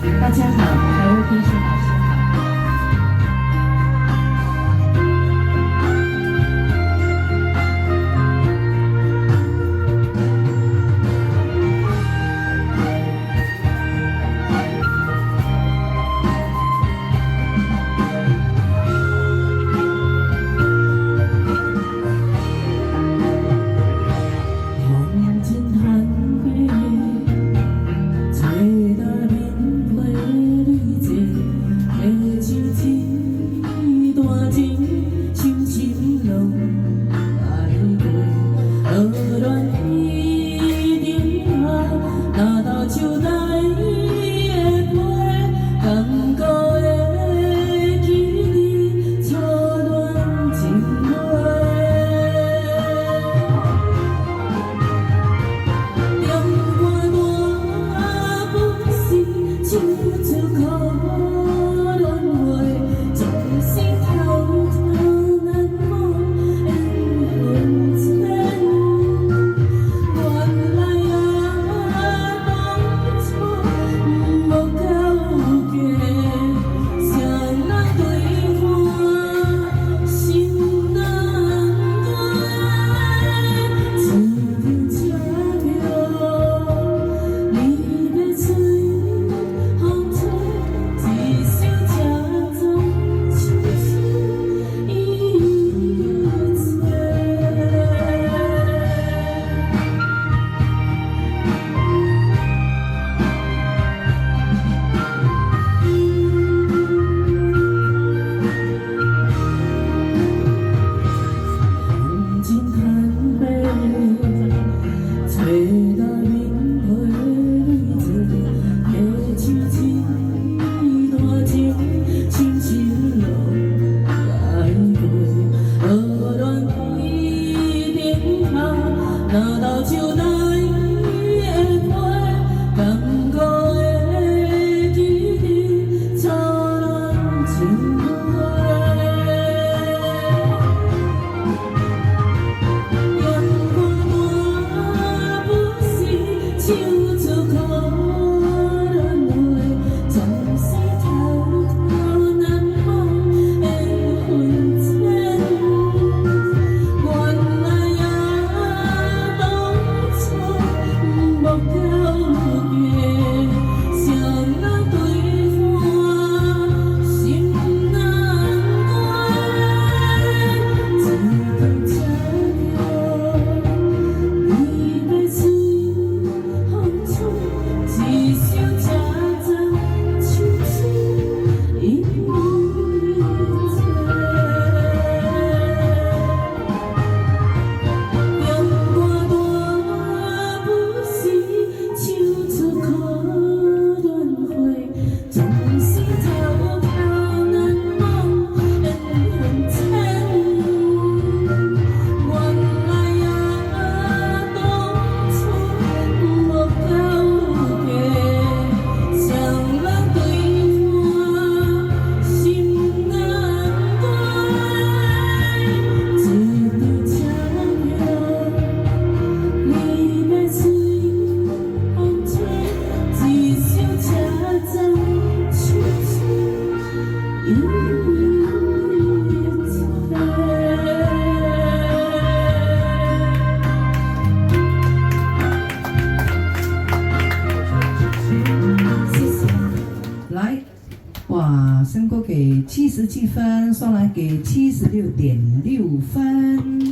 大家好，还有评审老师好。梦境寒悲，吹到面花蕊静，下秋天大情，深深拢来过。鹅銮溪顶下，那道秋来的花，感觉会记你初恋情话。唱出可轮回，总是偷偷难忘的痕迹。原来当初无够格，谁人对看心难断，只差了你的嘴。吹到面花蕊静，下秋天大情，深深落来过。鹅銮溪顶下，那道秋来的花，感觉会记你初恋情话。唱出可轮回，总是偷偷难忘的痕迹。原来当初无够格，谁人对看心难断，只等吃了你的嘴。一首恰恰唱出一切，阳光大不是唱出可轮回，总是偷偷难忘的痕迹。原来当初无够。来，哇，申哥给70几分，双兰给76.6分。